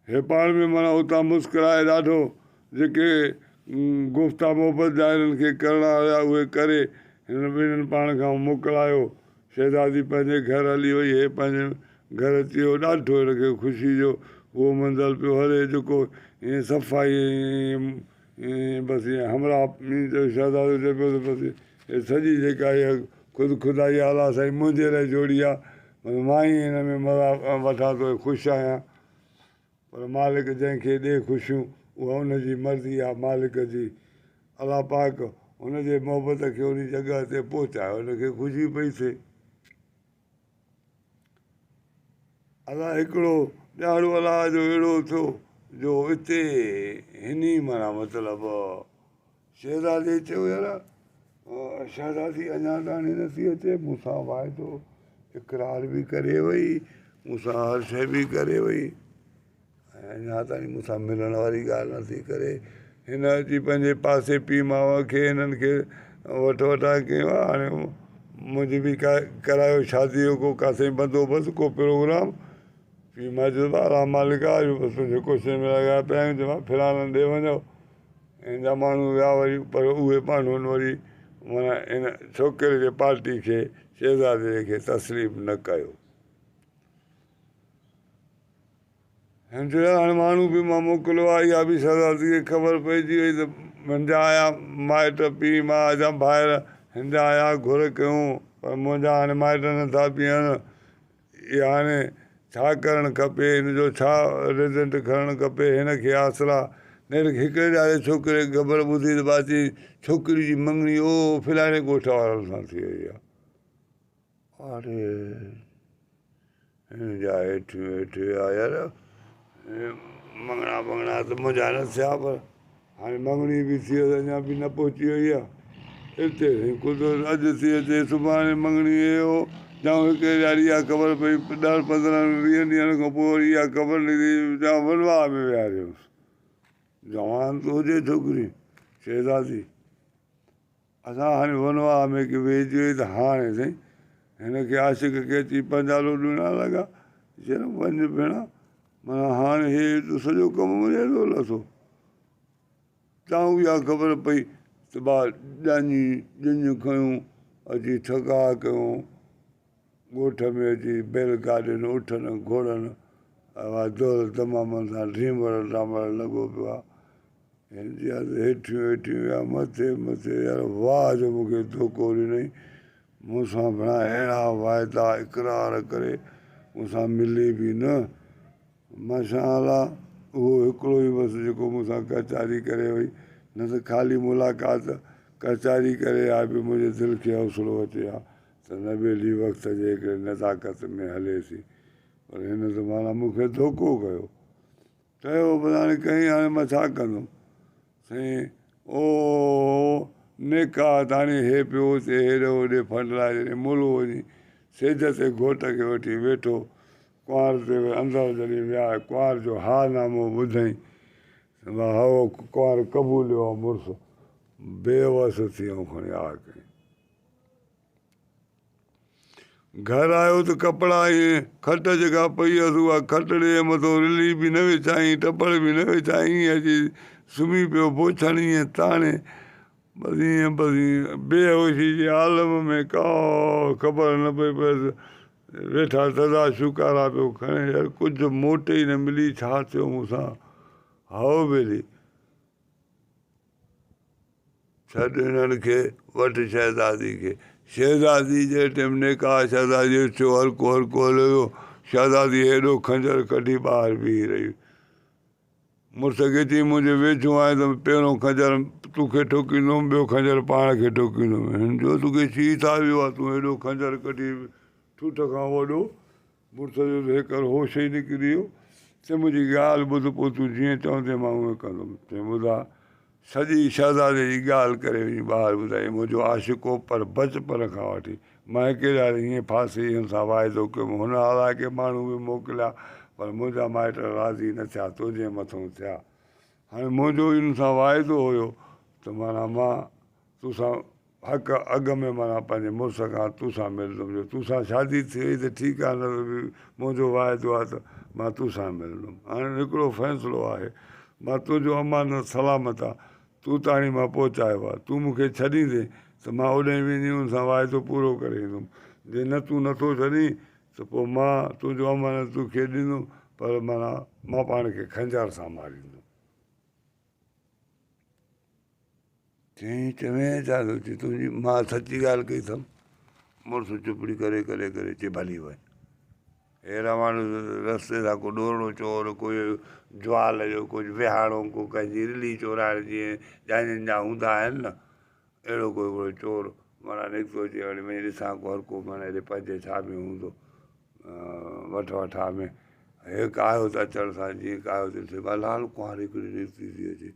हे पाण में माना उतां मुस्कुराए ॾाढो जेके गुफ़्ता मोहबत जा हिननि खे करणा हुया उहे करे हिन ॿिन्हिनि पाण खां मोकिलायो। शहज़ादी पंहिंजे घर हली वई, हे पंहिंजे घर अची वियो। ॾाढो हिनखे ख़ुशी जो उहो मंज़र पियो हले जेको ईअं सफ़ाई बसि ईअं हमरा शहज़ादो चए पियो त बसि हे सॼी जेका इहा ख़ुदाई अला साईं मुंहिंजे लाइ जोड़ी आहे, मां ई हिन में मज़ा वठां थो, ख़ुशि आहियां। पर मालिक जंहिंखे ॾे ख़ुशियूं उहा उनजी मर्ज़ी आहे मालिक जी। अलाह पाक हुनजे मोहबत खे उन जॻह ते पहुचाए, हुनखे ख़ुशी पई थिए। अलाह हिकिड़ो ॼाणू अलाह जो अहिड़ो थियो जो हिते हिन ई माना मतिलबु शहज़ादी चयो यार शहज़ादी अञा ताणी नथी अचे, मूंसां वाइदो इक़रार बि करे वई, मूंसां हर शइ बि करे वई, ऐं अञा ताईं मूंसां मिलण वारी ॻाल्हि नथी करे। हिन अची पंहिंजे पासे पीउ माउ खे हिननि खे वठि वठा कयो आहे। हाणे मुंहिंजी बि करायो शादीअ जो को काथे बंदोबस्तु को प्रोग्राम। पीउ माउ चयो अला मालिक आहे बसि तुंहिंजे कोशिशि में लॻा पिया आहियूं, चयो फिलहाल ॾे वञो। हिन जा माण्हू विया वरी, पर उहे माण्हुनि वरी माना इन छोकिरे जे पार्टी खे शहज़ादे खे तस्लीम न कयो। हिन चयो हाणे माण्हू बि मां मोकिलियो आहे, इहा बि शहज़ादी खे ख़बर पइजी वई त मुंहिंजा आया माइट पीउ माउ जा भाइर हिन जा आया घुर कयूं, पर मुंहिंजा हाणे माइट नथा बीहनि, इहा हाणे छा करणु खपे, हिन जो छा रिज़ल्ट खणणु खपे, हिनखे आसरा हिकिड़े ॾाढे छोकिरे ख़बर ॿुधी त बाची छोकिरी जी मङणी ओ फिलाणे ॻोठ वारनि सां थी वई आहे। अरे हिन जा हेठि हेठि विया यार, मङणा वङणा त मुंहिंजा न थिया, पर हाणे मङणी बि थी वई अञा बि न पहुची वई आहे। हिते कुदरत अॼु थी अचे सुभाणे मङणी हो जां हिकिड़े ॾियारी इहा ख़बर पई 10-15-20 ॾींहंनि खां पोइ वरी इहा ख़बर निकिती जां वनवाह में विहारियोसि। जवान त हुजे छोकिरी शहज़ादी, असां हाणे वनवाह में की वेहिजी वई त हाणे साईं हिनखे आशिक़ खे अची पंजालो ॾियणा लॻा, चयो वञ भेण माना हाणे हे सॼो कमु मुंहिंजे थो लथो। जां इहा ख़बर पई त ॼञ खयूं अची ठका कयूं ॻोठ में अची बैल गाॾियुनि उठनि घोड़नि दौर तमामनि सां ढीमड़ डामड़ लॻो पियो आहे। हिन जी हेठियूं हेठियूं विया मथे मथे यार वाह जो मूंखे धोखो ॾिनई, मूंसां भेणा अहिड़ा वाइदा इक़रार करे मूंसां मिली बि न। माशाअल्लाह उहो हिकिड़ो ई बसि जेको मूंसां कचारी करे वई, न त ख़ाली मुलाक़ात कचारी करे आहे बि मुंहिंजे दिलि खे हौसलो अचे हा त न ॿेली वक़्त जे हिकिड़े नज़ाकत में हले थी, पर हिन त माना मूंखे धोखो कयो। चयो भला हाणे कईं, हाणे मां छा कंदुमि साईं, ओ नेका हाणे हे पियो थिए हेॾे होॾे फंडलाए मुलो वञी सेज ते घोट खे वठी वेठो, कुंवार ते अंदरि जॾहिं विया कुंवार जो हारनामो ॿुधई, हो कुंवार क़बूलियो आहे मुड़ुसु बेवस थी वियूं खणी आ कई। घर आयो त कपिड़ा ईअं खट जेका पई हुअसि उहा खटड़े जे मथां रिली बि न विछाईं, टपड़ बि न विछाईं, ईअं अची सुम्ही पियो बोछण ईअं ताणे, बसि ईअं बेहोशी जे आलम में का ख़बर न पई पएसि। वेठा सदा शुकारा पियो खणे यार कुझु मोट ई न मिली, छा थियो मूंसां, हाओ बेली छॾ हिननि खे वठि शहज़ादी खे। शहज़ादी जे टाइम निकाह शहज़ादी थियो हल्को हल्को हलियो, शहज़ादी हेॾो खंजर कढी ॿाहिरि बीही रही, मुड़ुस खे चई मुंहिंजे वेझो आहे त पहिरियों खंजर तोखे ठोकींदुमि, ॿियो खंजर पाण खे ठोकींदुमि। हिन जो तोखे छी छा वियो आहे, तूं हेॾो खंजर कढी ठूठ खां वॾो, मुड़ुस जो त हिकु होश ई निकिरी वियो। चए मुंहिंजी ॻाल्हि ॿुध पोइ तूं जीअं चवंदे मां उअं कंदुमि। चई ॿुधा सॼी शहज़ादे जी ॻाल्हि करे वञी ॿाहिरि ॿुधाई, मुंहिंजो आशिक़ो पर बचपन खां वठी मां हिकिड़े हीअं फासी हिन सां वाइदो कयुमि, हुन हालांकि माण्हू बि मोकिलिया पर मुंहिंजा माइट राज़ी न थिया, तुंहिंजे मथां थिया। हाणे मुंहिंजो हिन सां वाइदो हुयो त माना मां तोसां हक़ अॻ में माना पंहिंजे मुड़ुस खां तोसां मिलंदुमि, जो तोसां शादी थी वई त ठीकु आहे, न मुंहिंजो वाइदो आहे त मां तोसां मिलंदुमि। हाणे हिकिड़ो फ़ैसिलो आहे, मां तुंहिंजो अमानत सलामत आहे, तूं ताणी मां पहुचायो आहे, तूं मूंखे छॾींदे त मां होॾे वेंदी हुन सां वाइदो पूरो करे ईंदुमि। जे न तूं नथो छॾीं त पोइ मां तुंहिंजो अमानत तोखे ॾींदुमि, पर माना मां पाण खे खंजर सां मारींदुमि। चई चवे छा थो चई, तुंहिंजी मां सची ॻाल्हि कई अथमि। मुड़ुसु चुपड़ी करे करे करे चई भली वञ। अहिड़ा माण्हू रस्ते सां को ॾोरणो चोर, कोई ज्वाल जो, कुझु विहाणो, को कंहिंजी रिली चोराइण, जीअं ॼाणनि जा हूंदा आहिनि न, अहिड़ो कोई चोर माना निकितो अचे वञी वञी ॾिसां को हर को माना हेॾे पंहिंजे छा में हूंदो वठ वठा में। हिकु आयो त अचण सां जीअं आयो त लाल कुंवार हिकिड़ी निकिती थी अचे,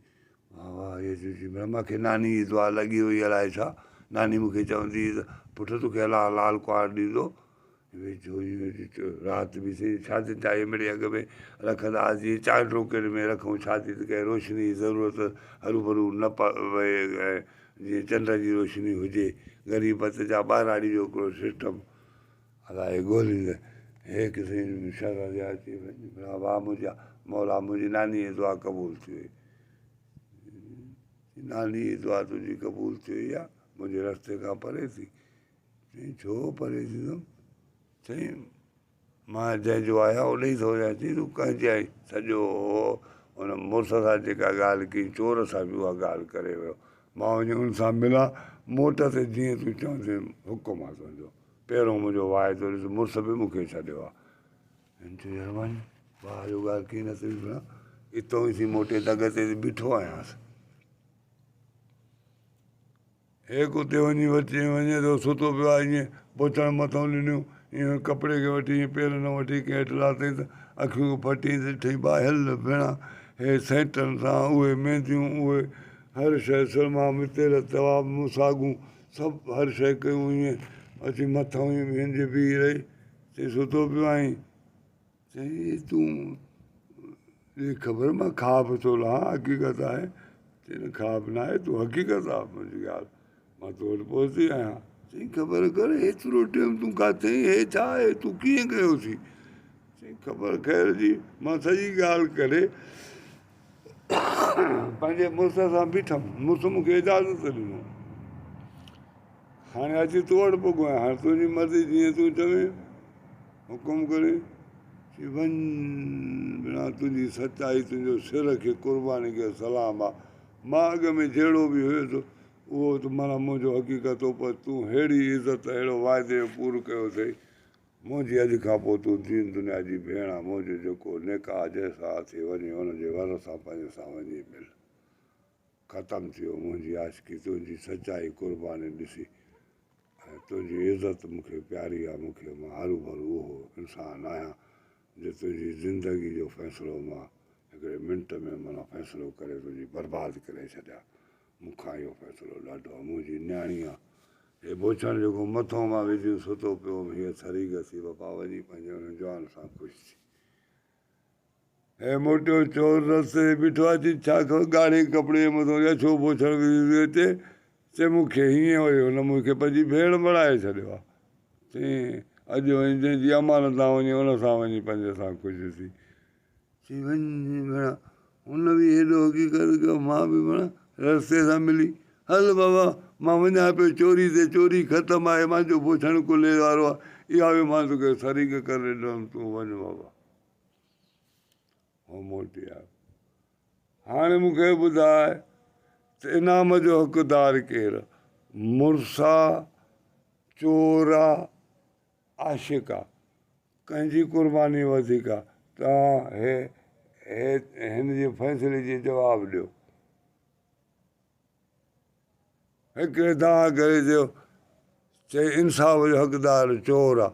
वाह वाह इहे चई मूंखे नानी जी दुआ लॻी हुई अलाए छा, नानी मूंखे चवंदी त पुटु तोखे अला लाल कुंवार ॾींदो। राति बि सही शादी चाहे मिड़े अॻ में रखंदासीं, चांहि टोकरे में रखूं शादी त कंहिं रोशनी जी ज़रूरत हरू भरू न पए, जीअं चंड जी रोशनी हुजे, ग़रीबत जा ॿाराड़ी जो हिकिड़ो सिस्टम अलाए ॻोल्हींदे हे किथे शर जा अची वञे। वाह मुंहिंजा मौला, मुंहिंजी नानी जी दुआ क़बूल थी वई। नानी जी दुआ तुंहिंजी क़बूल थी वई आहे, मुंहिंजे रस्ते खां परे थी। चई छो परे थींदुमि? चई मां जंहिंजो आहियां उन ई थो वञा। चई तूं कंहिंजे आई? सॼो हुन मुड़ुस सां जेका ॻाल्हि कई चोर सां बि उहा ॻाल्हि करे वियो। मां वञी उन सां मिलां, मोट ते जीअं तूं चवंदे हुकुम आहे तुंहिंजो, पहिरियों मुंहिंजो वाइदो ॾिस, मुड़ुस बि मूंखे छॾियो आहे। हिन वञ भाउ जो ॻाल्हि कीअं न थी वञा, हितां ई थी मोटे दग ते बीठो आहियांसि। हेठि उते वञी वञे थो सुतो पियो आहे, ईअं बोचण मथां ॾिनियूं, ईअं कपिड़े खे वठी ईअं पेरनि वठी कंहिं हेठि लाथईं त अखियूं फटी ॾिठईं भाउ हल भेणा, हे सेंटनि सां उहे मेंदियूं, उहे हर शइ सुरमा मितेल तवा साॻूं सभु हर शइ कयूं, ईअं अची मथां ई वेंदी बीही रही। चई सुतो पियो आहीं? चई तूं इहा ख़बर मां ख़्वाब थो लहां हक़ीक़त आहे? चई न ख़्वाब न आहे, तूं हक़ीक़त आहे मुंहिंजी ॻाल्हि, मां तो वटि पहुती आहियां। चई ख़बर कर एतिरो टाइम तूं किथे आहीं, हे छा आहे, तूं कीअं कयोसीं? चई ख़बर ख़ैर जी, मां सॼी ॻाल्हि करे पंहिंजे मुड़ुस सां बीठमि, मुड़ुस मूंखे इजाज़त ॾिनो, हाणे अची तो वटि पुॻो आहियां, हाणे तुंहिंजी मर्ज़ी जीअं तूं चवे हुकुम करे। चई वञ बिना तुंहिंजी सचाई, तुंहिंजो सिर खे क़ुर्बानी खे सलाम आहे। मां अॻ में जहिड़ो बि हुयुसि उहो त माना मुंहिंजो हक़ीक़त हो, पर तूं अहिड़ी इज़त अहिड़ो वाइदे पूरो कयो अथई, मुंहिंजी अॼु खां पोइ तूं दीन दुनिया जी भेण आहे, मुंहिंजो जेको निकाह जंहिंसां थी वञे हुनजे वर सां पंहिंजे सां वञी मिल, ख़तमु थियो मुंहिंजी आशिकी, तुंहिंजी सचाई क़ुर्बानी ॾिसी ऐं तुंहिंजी इज़त मूंखे प्यारी आहे, मूंखे मां हरू भरू उहो इंसानु आहियां जो तुंहिंजी ज़िंदगी जो फ़ैसिलो मां हिकिड़े मिंट में माना फ़ैसिलो करे तुंहिंजी बर्बादु करे छॾियां। मूंखां इहो फ़ैसिलो ॾाढो आहे, मुंहिंजी न्याणी आहे, हे बोछण जेको मथां मां विझी सुतो पियो हुउमि, हीअ सरीग थी बाबा वञी पंहिंजे हुन जवान सां ख़ुशि थी। हे मोटियो चोर रस्ते ते बीठो आहे, चई छा ख़बर ॻाढ़े कपिड़े जे मथां छो बोछण विझी अचे? चए मूंखे हीअं वरी हुन मूंखे पंहिंजी भेण बणाए छॾियो आहे। चई अॼु वञी जंहिंजी अमानत सां वञी हुन सां वञी पंहिंजे सां ख़ुशि थी। चई वञ भेण, हुन बि हेॾो हक़ीक़त कयो, मां बि भेण रस्ते सां मिली, हल बाबा मां वञा पियो चोरी ते, चोरी ख़तमु आहे, मुंहिंजो बोछण कुले वारो आहे, इहा बि मां तोखे सरीग करे ॾियमि, तूं वञ बाबा। हो मोटी आयो। हाणे मूंखे ॿुधाए त इनाम जो हक़दार केरु? मुड़ुस आहे, चोर आहे, आशिक़ आहे, कंहिंजी क़ुर्बानी वधीक आहे? तव्हां हिन जे फ़ैसिले जी जवाबु ॾियो। हिकिड़े दांह करे चयो, चई इंसाफ़ जो हक़दार चोर आहे।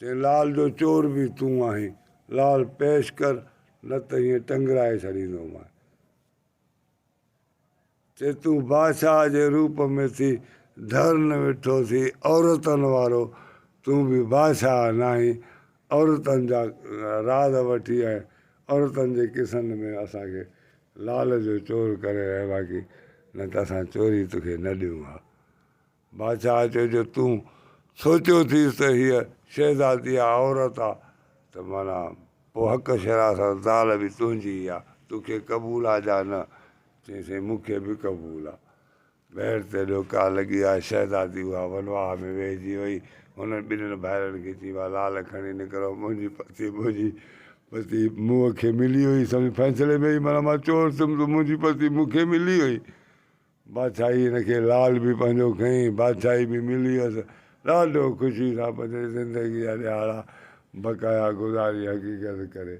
चई लाल जो चोर बि तूं आहीं, लाल पेश कर, न त हीअं टंगराए छॾींदोमांइ। चए तूं बादशाह जे रूप में थी धरन वेठो थी औरतनि वारो, तूं बि बादशाह न आहीं, औरतनि जा राज वठी ऐं औरतनि जे किसनि में असांखे लाल जो चोर करे रहियो बाक़ी न त असां चोरी तोखे न ॾियूं हा। बादशाह चयो जो तूं सोचियो थीसि त हीअ शहज़ादी आहे, औरत आहे, त माना पोइ हक़ शरा सां ज़ाल बि तुंहिंजी आहे, तोखे क़बूल आहे जा न? चईंसि मूंखे बि क़बूल आहे। ॿाहिरि ते ॾोका लॻी आहे, शहज़ादी उहा वनवाह में वेहिजी वई। हुननि ॿिन्हिनि भाइरनि खे चई मां लाल खणी निकिरो, मुंहिंजी पती मुंहं खे मिली हुई, सम्झ फ़ैसिले में ई माना मां चोर थियुमि त मुंहिंजी पती मूंखे मिली हुई। बादशाही हिनखे लाल बि पंहिंजो खईं, बादशाही बि मिली हुअसि। ॾाढो ख़ुशी सां पंहिंजे ज़िंदगी जा ॾियारा बक़ाया गुज़ारी हक़ीक़त करे।